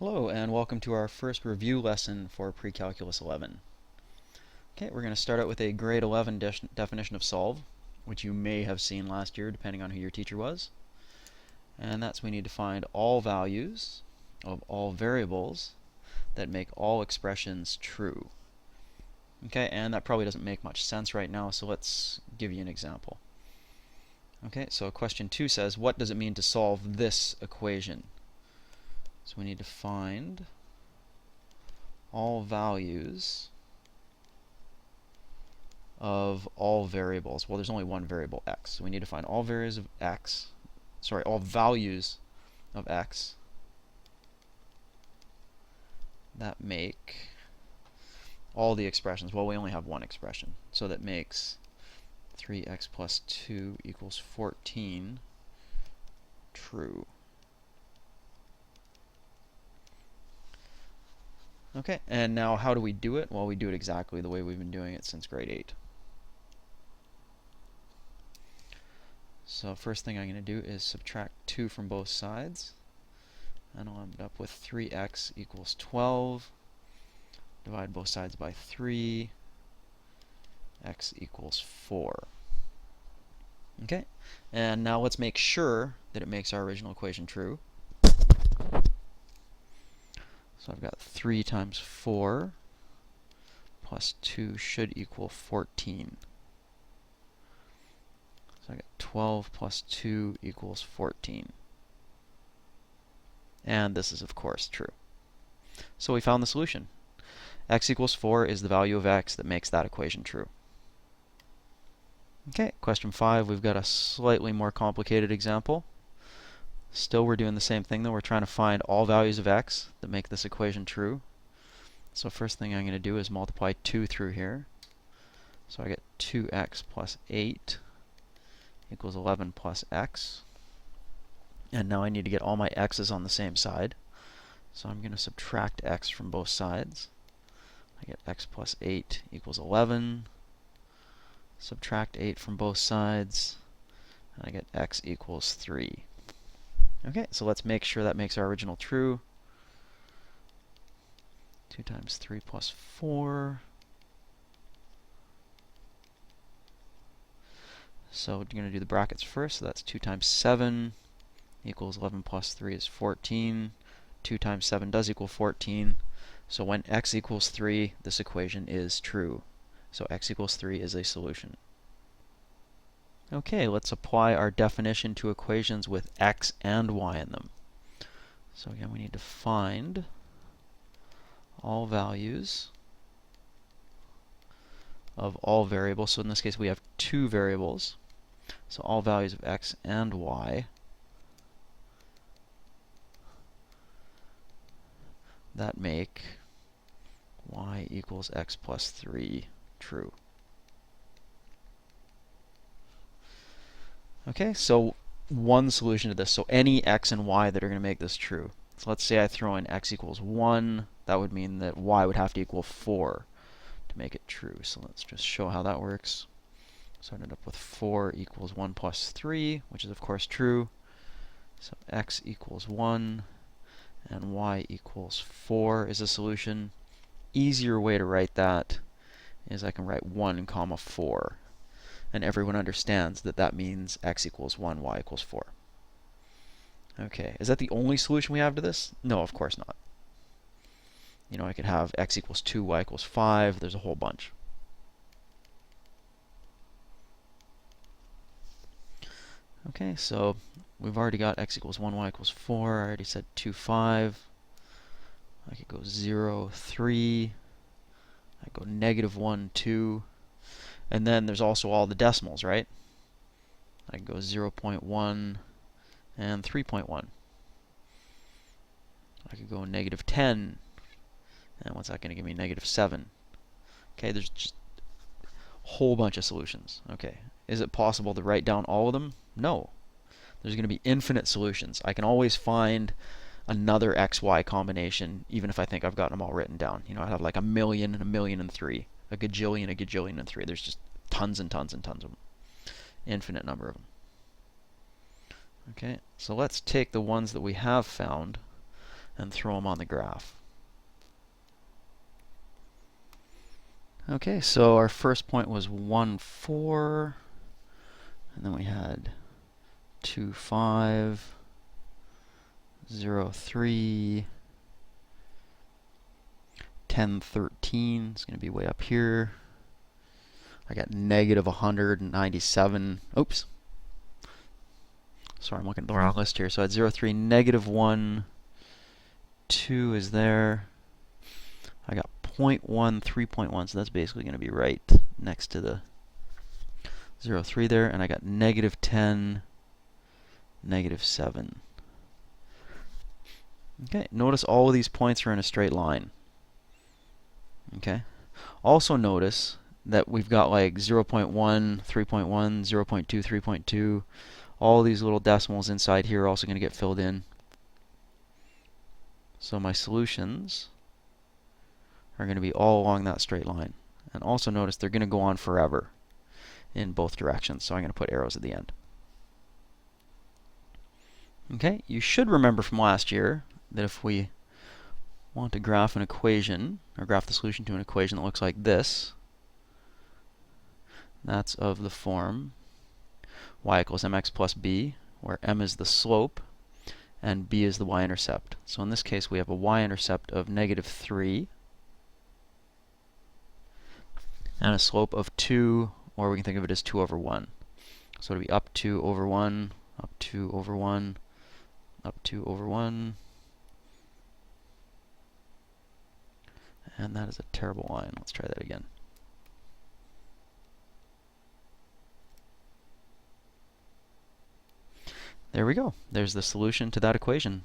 Hello and welcome to our first review lesson for Pre-Calculus 11. Okay, we're going to start out with a grade 11 definition of solve, which you may have seen last year depending on who your teacher was. And that's we need to find all values of all variables that make all expressions true. Okay, and that probably doesn't make much sense right now, so let's give you an example. Okay, so question 2 says, what does it mean to solve this equation? So we need to find all values of all variables. Well, there's only one variable x, so we need to find all values of x. All values of x that make all the expressions. Well, we only have one expression, so that makes 3x plus 2 equals 14 true. Okay, and now how do we do it? Well, we do it exactly the way we've been doing it since grade 8. So first thing I'm going to do is subtract 2 from both sides, and I'll end up with 3x equals 12. Divide both sides by 3. X equals 4. Okay, and now let's make sure that it makes our original equation true. So I've got 3 times 4 plus 2 should equal 14. So I got 12 plus 2 equals 14. And this is, of course, true. So we found the solution. X equals 4 is the value of x that makes that equation true. Okay, question 5, we've got a slightly more complicated example. Still, we're doing the same thing, though. We're trying to find all values of x that make this equation true. So first thing I'm going to do is multiply 2 through here. So I get 2x plus 8 equals 11 plus x. And now I need to get all my x's on the same side. So I'm going to subtract x from both sides. I get x plus 8 equals 11. Subtract 8 from both sides. And I get x equals 3. Okay, so let's make sure that makes our original true. 2 times 3 plus 4. So we're going to do the brackets first. So that's 2 times 7 equals 11 plus 3 is 14. 2 times 7 does equal 14. So when x equals 3, this equation is true. So x equals 3 is a solution. Okay, let's apply our definition to equations with x and y in them. So again, we need to find all values of all variables. So in this case, we have 2 variables. So all values of x and y that make y equals x plus 3 true. Okay, so one solution to this. So any x and y that are going to make this true. So let's say I throw in x equals 1. That would mean that y would have to equal 4 to make it true. So let's just show how that works. So I ended up with 4 equals 1 plus 3, which is of course true. So x equals 1 and y equals 4 is a solution. Easier way to write that is I can write 1 comma 4. And everyone understands that that means x equals 1, y equals 4. Okay, is that the only solution we have to this? No, of course not. You know, I could have x equals 2, y equals 5. There's a whole bunch. Okay, so we've already got x equals 1, y equals 4. I already said 2, 5. I could go 0, 3. I could go negative 1, 2. And then there's also all the decimals, right? I can go 0.1 and 3.1. I could go negative 10. And what's that going to give me? Negative 7. Okay, there's just a whole bunch of solutions. Okay, is it possible to write down all of them? No. There's going to be infinite solutions. I can always find another x-y combination, even if I think I've got them all written down. You know, I have like a million and 3. A gajillion and 3. There's just tons and tons and tons of them. Infinite number of them. Okay, so let's take the ones that we have found and throw them on the graph. Okay, so our first point was 1, 4, and then we had 2, 5, 0, 3, 10, 13. It's going to be way up here. I got negative 197. Oops. Sorry, I'm looking at the wrong list here. So I had 0, 3, negative 1, 2 is there. I got 0.1, 3.1, so that's basically going to be right next to the 0, 3 there. And I got negative 10, negative 7. Okay, notice all of these points are in a straight line. Okay. Also notice that we've got like 0.1, 3.1, 0.2, 3.2. All these little decimals inside here are also going to get filled in. So my solutions are going to be all along that straight line. And also notice they're going to go on forever in both directions. So I'm going to put arrows at the end. Okay, you should remember from last year that if we want to graph an equation, or graph the solution to an equation that looks like this, that's of the form y equals mx plus b, where m is the slope and b is the y-intercept. So in this case we have a y-intercept of negative 3 and a slope of 2, or we can think of it as 2 over 1. So it'll be up 2 over 1, up 2 over 1, up 2 over 1. And that is a terrible line. Let's try that again. There we go. There's the solution to that equation.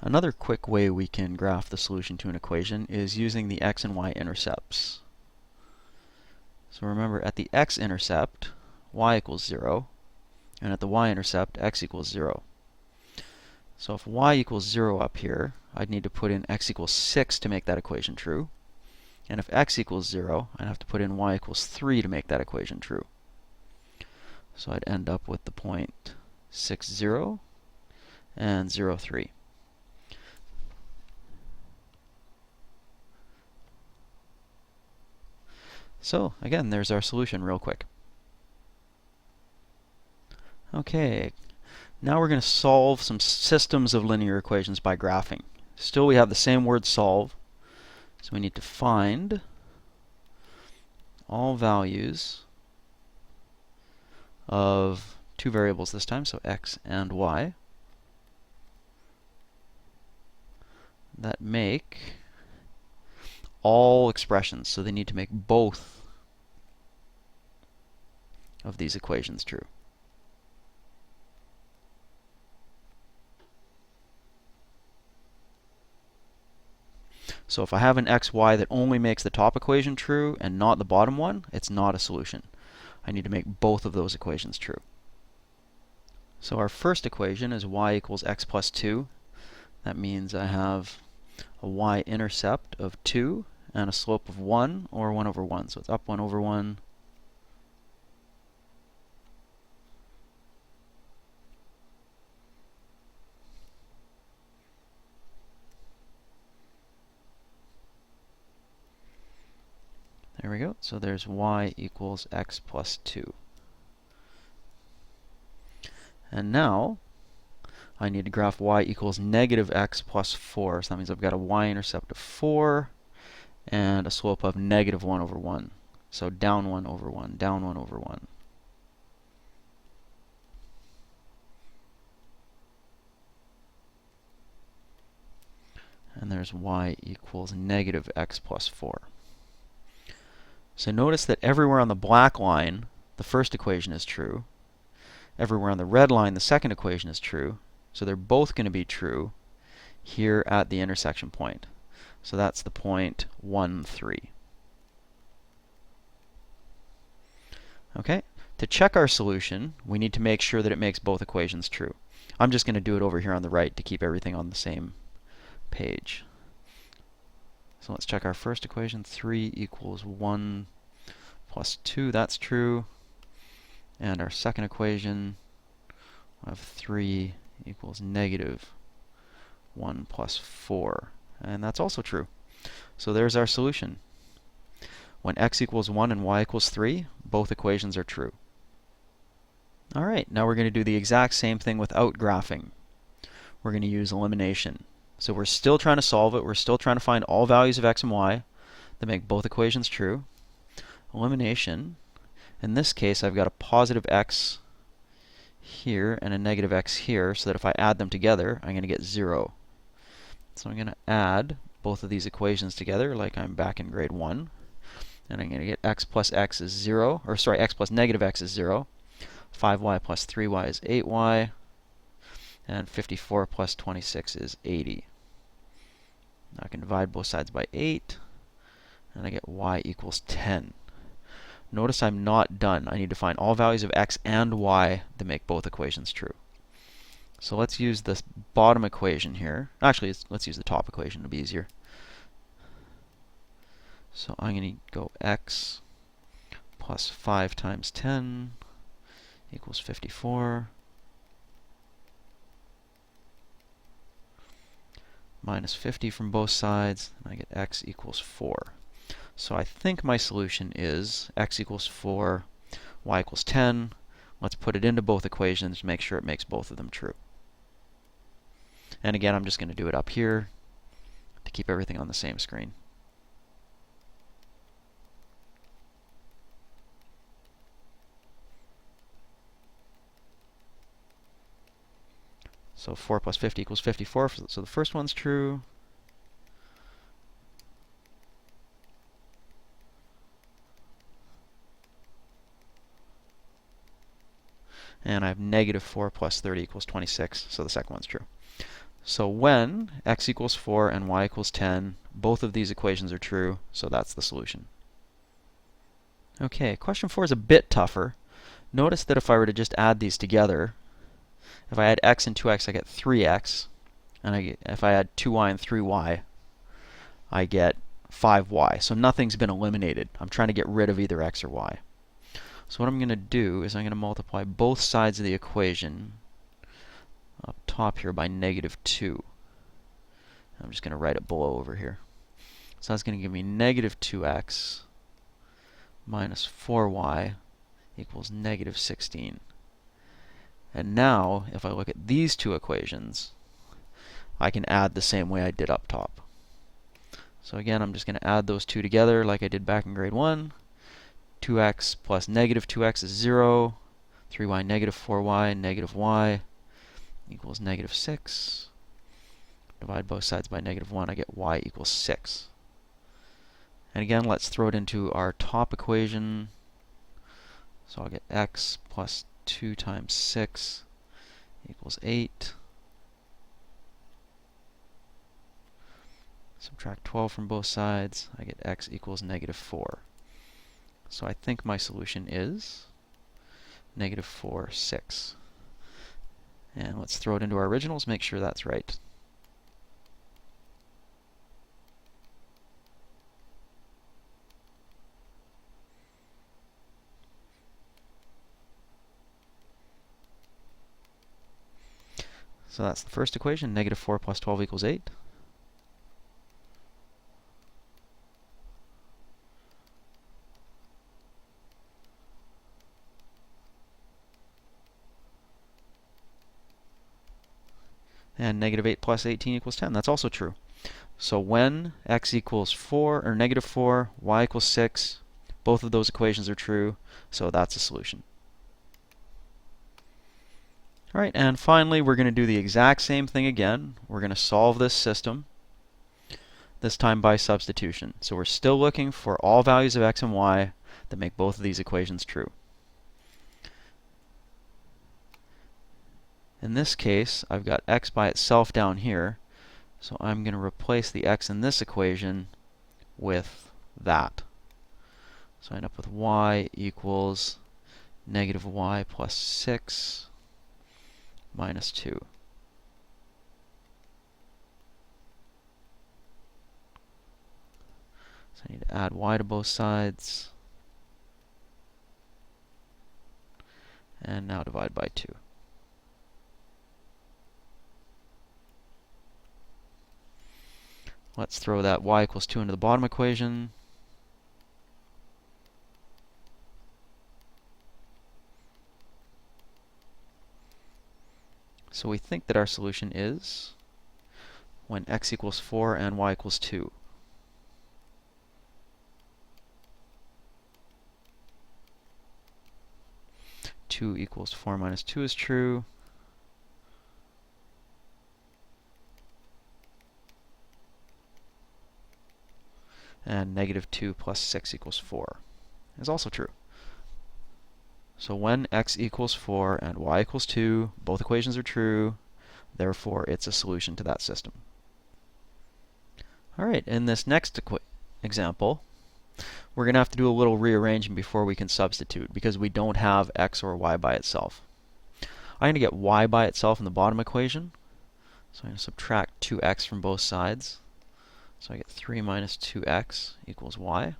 Another quick way we can graph the solution to an equation is using the x and y intercepts. So remember, at the x-intercept, y equals 0, and at the y-intercept, x equals 0. So if y equals 0 up here, I'd need to put in x equals 6 to make that equation true. And if x equals 0, I'd have to put in y equals 3 to make that equation true. So I'd end up with the point 6, 0 and 0, 3. So again, there's our solution real quick. Okay, now we're going to solve some systems of linear equations by graphing. Still, we have the same word solve. So we need to find all values of two variables this time, so x and y, that make all expressions. So they need to make both of these equations true. So if I have an xy that only makes the top equation true and not the bottom one, it's not a solution. I need to make both of those equations true. So our first equation is y equals x plus 2. That means I have a y-intercept of 2 and a slope of 1, or 1 over 1. So it's up 1 over 1. There we go. So there's y equals x plus 2. And now I need to graph y equals negative x plus 4. So that means I've got a y-intercept of 4 and a slope of negative 1 over 1. So down 1 over 1, down 1 over 1. And there's y equals negative x plus 4. So notice that everywhere on the black line, the first equation is true. Everywhere on the red line, the second equation is true. So they're both going to be true here at the intersection point. So that's the point 1, 3. Okay, to check our solution, we need to make sure that it makes both equations true. I'm just going to do it over here on the right to keep everything on the same page. So let's check our first equation. 3 equals 1 plus 2. That's true. And our second equation of 3 equals negative 1 plus 4. And that's also true. So there's our solution. When x equals 1 and y equals 3, both equations are true. All right, now we're going to do the exact same thing without graphing. We're going to use elimination. So we're still trying to solve it. We're still trying to find all values of x and y that make both equations true. Elimination. In this case, I've got a positive x here and a negative x here, so that if I add them together, I'm going to get 0. So I'm going to add both of these equations together like I'm back in grade 1. And I'm going to get x plus x is 0, or sorry, x plus negative x is 0. 5y plus 3y is 8y. And 54 plus 26 is 80. Now I can divide both sides by 8, and I get y equals 10. Notice I'm not done. I need to find all values of x and y that make both equations true. So let's use this bottom equation here. Actually, let's use the top equation. It'll be easier. So I'm going to go x plus 5 times 10 equals 54. Minus 50 from both sides, and I get x equals 4. So I think my solution is x equals 4, y equals 10. Let's put it into both equations to make sure it makes both of them true. And again, I'm just going to do it up here to keep everything on the same screen. So 4 plus 50 equals 54, so the first one's true. And I have negative 4 plus 30 equals 26, so the second one's true. So when x equals 4 and y equals 10, both of these equations are true, so that's the solution. Okay, question 4 is a bit tougher. Notice that if I were to just add these together, if I add x and 2x, I get 3x. And if I add 2y and 3y, I get 5y. So nothing's been eliminated. I'm trying to get rid of either x or y. So what I'm going to do is I'm going to multiply both sides of the equation up top here by negative 2. I'm just going to write it below over here. So that's going to give me negative 2x minus 4y equals negative 16. And now, if I look at these two equations, I can add the same way I did up top. So again, I'm just going to add those two together like I did back in grade 1. 2x plus negative 2x is 0. 3y negative 4y negative y equals negative 6. Divide both sides by negative 1, I get y equals 6. And again, let's throw it into our top equation. So I'll get x plus 2 times 6 equals 8. Subtract 12 from both sides, I get x equals negative 4. So I think my solution is negative 4, 6. And let's throw it into our originals, make sure that's right. So that's the first equation, negative 4 plus 12 equals 8. And negative 8 plus 18 equals 10. That's also true. So when x equals 4, or negative 4, y equals 6, both of those equations are true, so that's a solution. All right, and finally, we're going to do the exact same thing again. We're going to solve this system, this time by substitution. So we're still looking for all values of x and y that make both of these equations true. In this case, I've got x by itself down here, so I'm going to replace the x in this equation with that. So I end up with y equals negative y plus 6 minus 2. So I need to add y to both sides, and now divide by 2. Let's throw that y equals 2 into the bottom equation. So we think that our solution is when x equals 4 and y equals 2. Two equals 4 minus 2 is true. And negative 2 plus 6 equals 4 is also true. So when x equals 4 and y equals 2, both equations are true. Therefore, it's a solution to that system. All right, in this next example, we're going to have to do a little rearranging before we can substitute, because we don't have x or y by itself. I'm going to get y by itself in the bottom equation. So I'm going to subtract 2x from both sides. So I get 3 minus 2x equals y.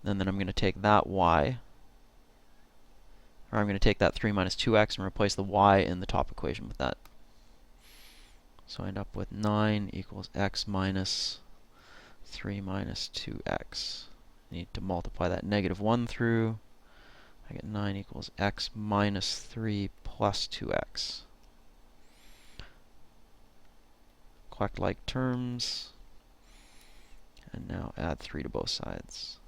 And then I'm going to take that y, or I'm going to take that 3 minus 2x and replace the y in the top equation with that. So I end up with 9 equals x minus 3 minus 2x. I need to multiply that negative 1 through. I get 9 equals x minus 3 plus 2x. Collect like terms, and now add 3 to both sides.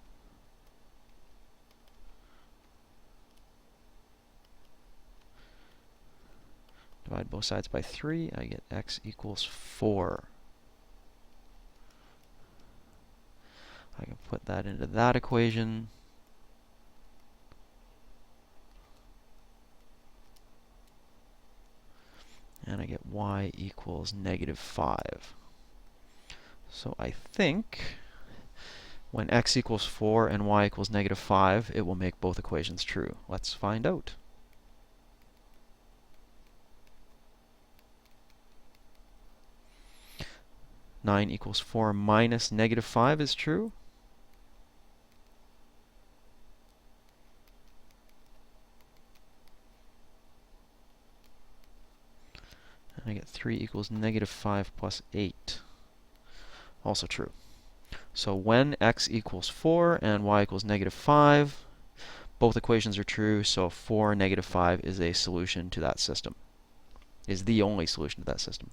Divide both sides by 3, I get x equals 4. I can put that into that equation. And I get y equals negative 5. So I think when x equals 4 and y equals negative 5, it will make both equations true. Let's find out. Nine equals 4 minus negative 5 is true. And I get 3 equals negative 5 plus 8. Also true. So when x equals 4 and y equals negative 5, both equations are true, so 4, negative 5 is a solution to that system. Is the only solution to that system.